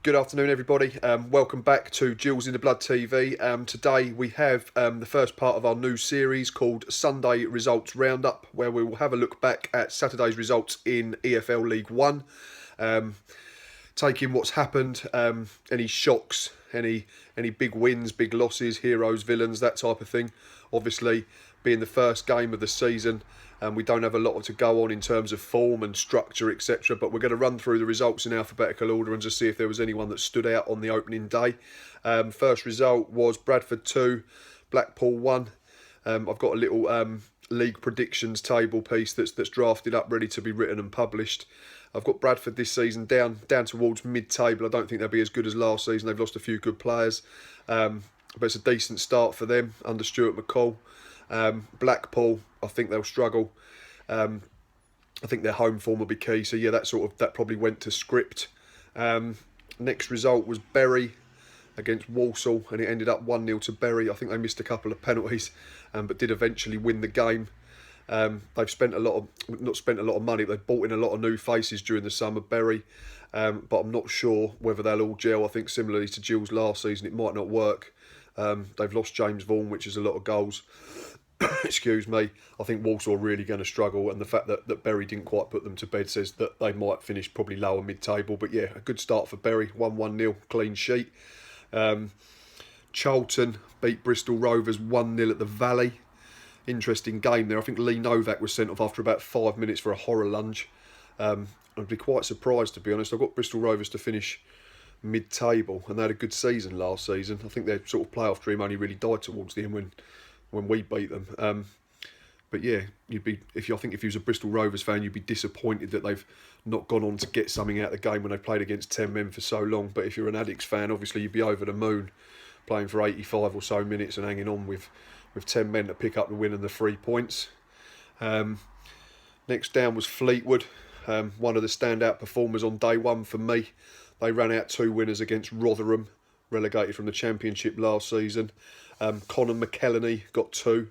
Good afternoon, everybody. Welcome back to Jills in the Blood TV. Today we have the first part of our new series called Sunday Results Roundup, where we will have a look back at Saturday's results in EFL League One, take in what's happened, any shocks, any big wins, big losses, heroes, villains, that type of thing. Obviously, being the first game of the season, we don't have a lot to go on in terms of form and structure, etc. But we're going to run through the results in alphabetical order and just see if there was anyone that stood out on the opening day. First result was Bradford 2, Blackpool 1. I've got a little league predictions table piece that's drafted up, ready to be written and published. I've got Bradford this season down towards mid-table. I don't think they'll be as good as last season. They've lost a few good players, but it's a decent start for them under Stuart McCall. Blackpool, I think they'll struggle. I think their home form will be key. So yeah, that probably went to script. Next result was Bury against Walsall, and it ended up 1-0 to Bury. I think they missed a couple of penalties, but did eventually win the game. They've spent not spent a lot of money, but they've bought in a lot of new faces during the summer, Bury. But I'm not sure whether they'll all gel. I think similarly to Gills last season, it might not work. They've lost James Vaughan, which is a lot of goals. Excuse me. I think Walsall are really going to struggle, and the fact that Bury didn't quite put them to bed says that they might finish probably lower mid-table. But yeah, a good start for Bury. 1-1-0, clean sheet. Charlton beat Bristol Rovers 1-0 at the Valley. Interesting game there. I think Lee Novak was sent off after about 5 minutes for a horror lunge. I'd be quite surprised, to be honest. I've got Bristol Rovers to finish mid-table, and they had a good season last season. I think their sort of playoff dream only really died towards the end when we beat them. But yeah, if you was a Bristol Rovers fan, you'd be disappointed that they've not gone on to get something out of the game when they played against 10 men for so long. But if you're an Addicts fan, obviously you'd be over the moon, playing for 85 or so minutes and hanging on with 10 men to pick up the win and the 3 points. Next down was Fleetwood, one of the standout performers on day one for me. They ran out 2 winners against Rotherham, relegated from the Championship last season. Conor McElhenney got 2,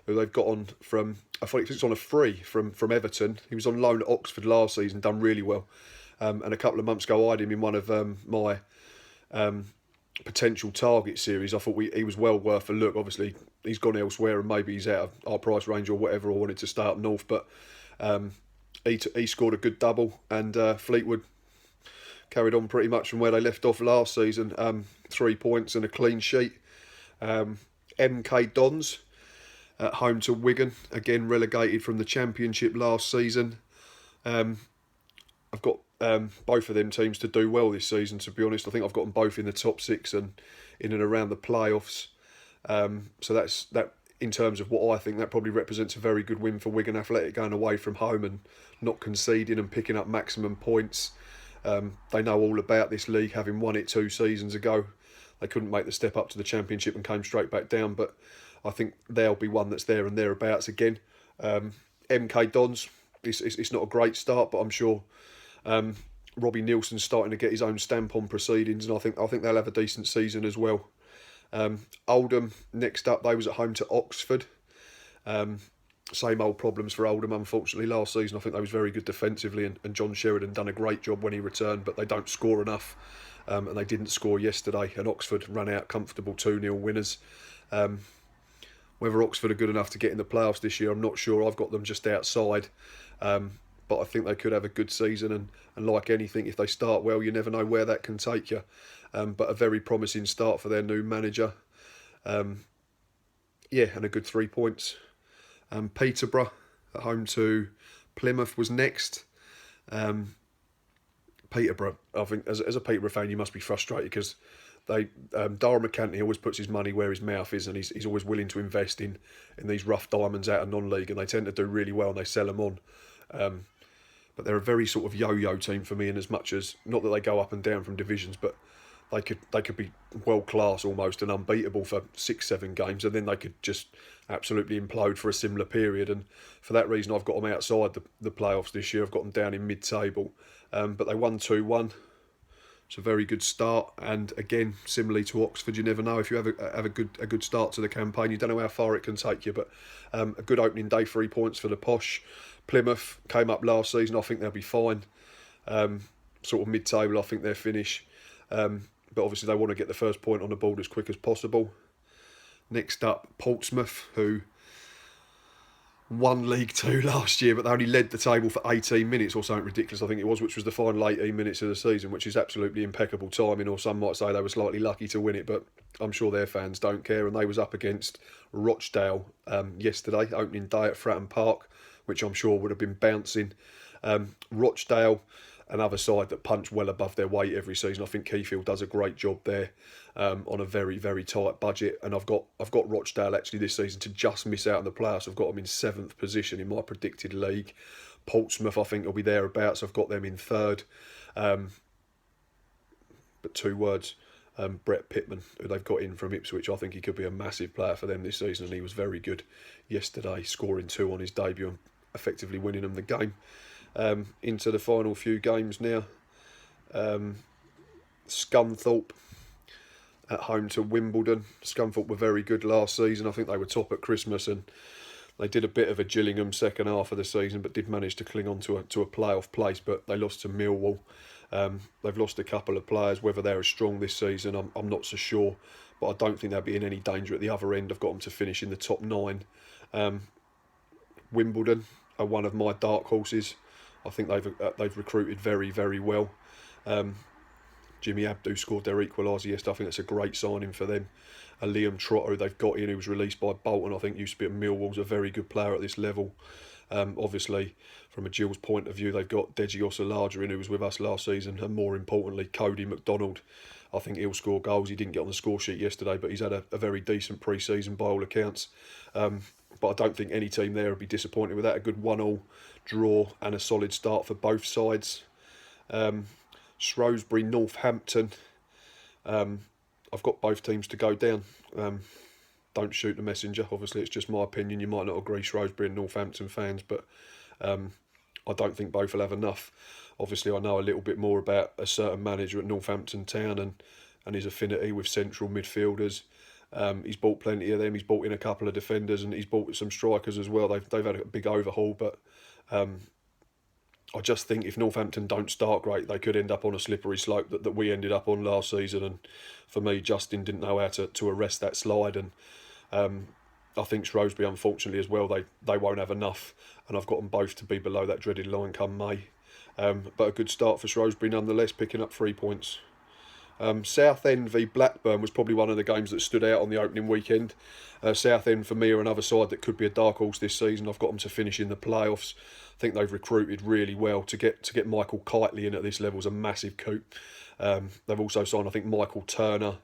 who they've got on from, I think it's on a free from Everton. He was on loan at Oxford last season, done really well. And a couple of months ago, I had him in one of my potential target series. I thought he was well worth a look. Obviously, he's gone elsewhere and maybe he's out of our price range or whatever, or wanted to stay up north. But he scored a good double, and Fleetwood carried on pretty much from where they left off last season. 3 points and a clean sheet. MK Dons at home to Wigan, again relegated from the Championship last season. I've got both of them teams to do well this season, to be honest. I think I've got them both in the top 6 and in and around the playoffs. So that in terms of what I think, that probably represents a very good win for Wigan Athletic, going away from home and not conceding and picking up maximum points. They know all about this league, having won it 2 seasons ago. They couldn't make the step up to the Championship and came straight back down, but I think they'll be one that's there and thereabouts again. MK Dons, it's not a great start, but I'm sure Robbie Nielsen's starting to get his own stamp on proceedings, and I think they'll have a decent season as well. Oldham, next up, they was at home to Oxford. Same old problems for Oldham, unfortunately. Last season, I think they was very good defensively, and John Sheridan done a great job when he returned, but they don't score enough. And they didn't score yesterday, and Oxford ran out comfortable 2-0 winners. Whether Oxford are good enough to get in the playoffs this year, I'm not sure. I've got them just outside, but I think they could have a good season, and like anything, if they start well, you never know where that can take you. But a very promising start for their new manager. And a good 3 points. Peterborough at home to Plymouth was next. Peterborough, I think as a Peterborough fan, you must be frustrated because Dara McCanty always puts his money where his mouth is, and he's always willing to invest in these rough diamonds out of non-league, and they tend to do really well and they sell them on. But they're a very sort of yo-yo team for me, in as much as, not that they go up and down from divisions, but they could be world class almost and unbeatable for 6-7 games, and then they could just absolutely implode for a similar period. And for that reason, I've got them outside the playoffs this year. I've got them down in mid-table, but they won 2-1. It's a very good start, and again, similarly to Oxford, you never know if you have a good start to the campaign. You don't know how far it can take you, but a good opening day, 3 points for the Posh. Plymouth came up last season. I think they'll be fine. Sort of mid-table, I think they'll finish. But obviously they want to get the first point on the board as quick as possible. Next up, Portsmouth, who won League Two last year, but they only led the table for 18 minutes or something ridiculous, I think it was, which was the final 18 minutes of the season, which is absolutely impeccable timing, or some might say they were slightly lucky to win it, but I'm sure their fans don't care. And they was up against Rochdale yesterday, opening day at Fratton Park, which I'm sure would have been bouncing. Rochdale, another side that punch well above their weight every season. I think Keyfield does a great job there on a very, very tight budget. And I've got Rochdale actually this season to just miss out on the playoffs. I've got them in 7th position in my predicted league. Portsmouth, I think, will be thereabouts. I've got them in 3rd. But 2 words. Brett Pittman, who they've got in from Ipswich, I think he could be a massive player for them this season, and he was very good yesterday, scoring 2 on his debut and effectively winning them the game. Into the final few games now. Scunthorpe at home to Wimbledon. Scunthorpe were very good last season. I think they were top at Christmas, and they did a bit of a Gillingham second half of the season, but did manage to cling on to a playoff place. But they lost to Millwall. They've lost a couple of players. Whether they're as strong this season, I'm not so sure. But I don't think they'll be in any danger at the other end. I've got them to finish in the top 9. Wimbledon are one of my dark horses. I think they've recruited very, very well. Jimmy Abdu scored their equaliser yesterday. I think that's a great signing for them. Liam Trotter, who they've got in, who was released by Bolton, I think used to be at Millwall's a very good player at this level. Obviously, from a Gills point of view, they've got Deji Osalaja in, who was with us last season, and more importantly, Cody McDonald. I think he'll score goals. He didn't get on the score sheet yesterday, but he's had a very decent pre-season by all accounts. But I don't think any team there would be disappointed with that. A good 1-1 draw and a solid start for both sides. Shrewsbury, Northampton. I've got both teams to go down. Don't shoot the messenger. Obviously, it's just my opinion. You might not agree, Shrewsbury and Northampton fans, but I don't think both will have enough. Obviously, I know a little bit more about a certain manager at Northampton Town and his affinity with central midfielders. He's bought plenty of them. He's bought in a couple of defenders, and he's bought some strikers as well. They've had a big overhaul, but I just think if Northampton don't start great, they could end up on a slippery slope that we ended up on last season. And for me, Justin didn't know how to arrest that slide. And I think Shrewsbury, unfortunately, as well, they won't have enough. And I've got them both to be below that dreaded line come May. But a good start for Shrewsbury nonetheless, picking up 3 points. Southend v Blackburn was probably one of the games that stood out on the opening weekend. Southend, for me, are another side that could be a dark horse this season. I've got them to finish in the playoffs. I think they've recruited really well. To get Michael Kitely in at this level is a massive coup. They've also signed, I think, Michael Turner,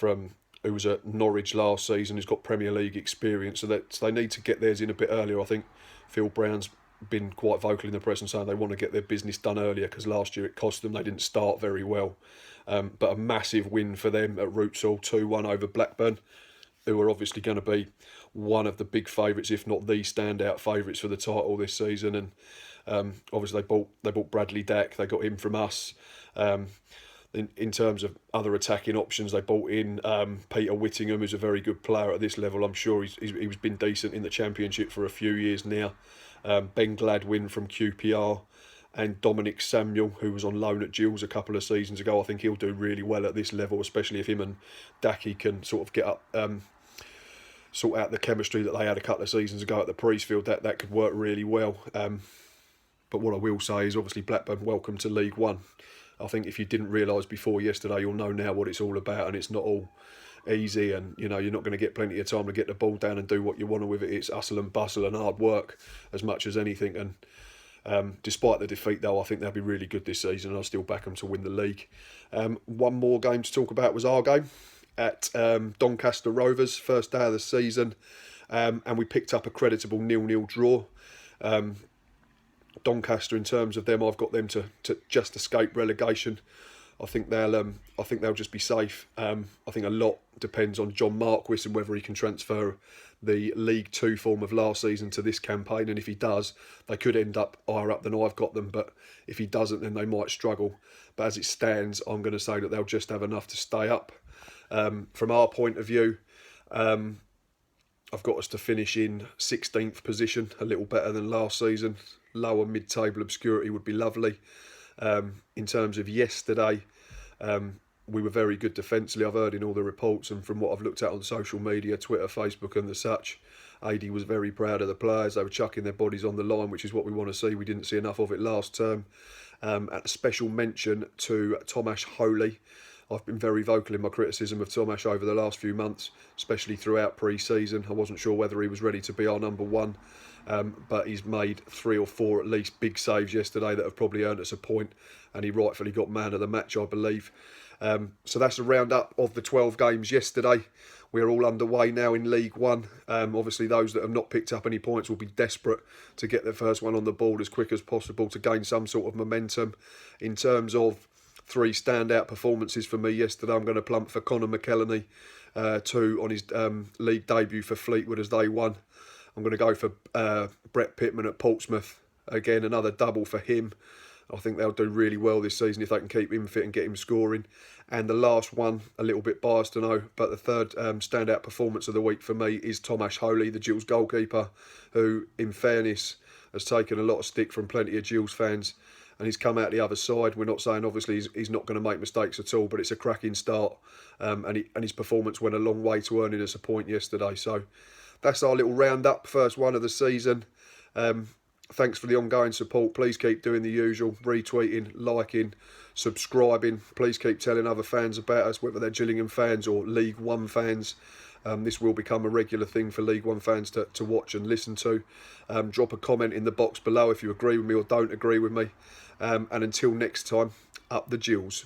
who was at Norwich last season, who's got Premier League experience. So they need to get theirs in a bit earlier. I think Phil Brown's been quite vocal in the press and saying they want to get their business done earlier, because last year it cost them. They didn't start very well. But a massive win for them at Rootsall, 2-1 over Blackburn, who are obviously going to be one of the big favourites, if not the standout favourites for the title this season. And obviously they bought Bradley Dack. They got him from us. In terms of other attacking options, they bought in Peter Whittingham, who's a very good player at this level. I'm sure he's been decent in the Championship for a few years now. Ben Gladwin from QPR. And Dominic Samuel, who was on loan at Gills a couple of seasons ago. I think he'll do really well at this level, especially if him and Dacky can sort of get up, sort out the chemistry that they had a couple of seasons ago at the Priestfield. That could work really well. But what I will say is, obviously, Blackburn, welcome to League One. I think if you didn't realise before yesterday, you'll know now what it's all about, and it's not all easy, and you're not going to get plenty of time to get the ball down and do what you want with it. It's hustle and bustle and hard work as much as anything. And despite the defeat, though, I think they'll be really good this season, and I'll still back them to win the league. One more game to talk about was our game at Doncaster Rovers, first day of the season, and we picked up a creditable 0-0 draw. Doncaster, in terms of them, I've got them to just escape relegation. I think they'll just be safe. I think a lot depends on John Marquis and whether he can transfer the League Two form of last season to this campaign, and if he does, they could end up higher up than I've got them, but if he doesn't, then they might struggle. But as it stands, I'm going to say that they'll just have enough to stay up. From our point of view, I've got us to finish in 16th position, a little better than last season. Lower mid-table obscurity would be lovely. In terms of yesterday, we were very good defensively. I've heard in all the reports and from what I've looked at on social media, Twitter, Facebook and the such, AD was very proud of the players. They were chucking their bodies on the line, which is what we want to see. We didn't see enough of it last term. And a special mention to Tomasz Holy. I've been very vocal in my criticism of Tomasz over the last few months, especially throughout pre-season. I wasn't sure whether he was ready to be our number one, but he's made 3 or 4 at least big saves yesterday that have probably earned us a point, and he rightfully got man of the match, I believe. So that's a roundup of the 12 games yesterday. We're all underway now in League One. Obviously, those that have not picked up any points will be desperate to get their first one on the board as quick as possible to gain some sort of momentum. In terms of 3 standout performances for me yesterday, I'm going to plump for Conor McElhenney, 2 on his league debut for Fleetwood as they won. I'm going to go for Brett Pittman at Portsmouth. Again, another double for him. I think they'll do really well this season if they can keep him fit and get him scoring. And the last one, a little bit biased, I know, but the third standout performance of the week for me is Tomasz Holy, the Gills goalkeeper, who, in fairness, has taken a lot of stick from plenty of Gills fans, and he's come out the other side. We're not saying, obviously, he's not going to make mistakes at all, but it's a cracking start, and his performance went a long way to earning us a point yesterday. So that's our little roundup, first one of the season. Thanks for the ongoing support. Please keep doing the usual, retweeting, liking, subscribing. Please keep telling other fans about us, whether they're Gillingham fans or League One fans. This will become a regular thing for League One fans to watch and listen to. Drop a comment in the box below if you agree with me or don't agree with me. And until next time, up the Gills.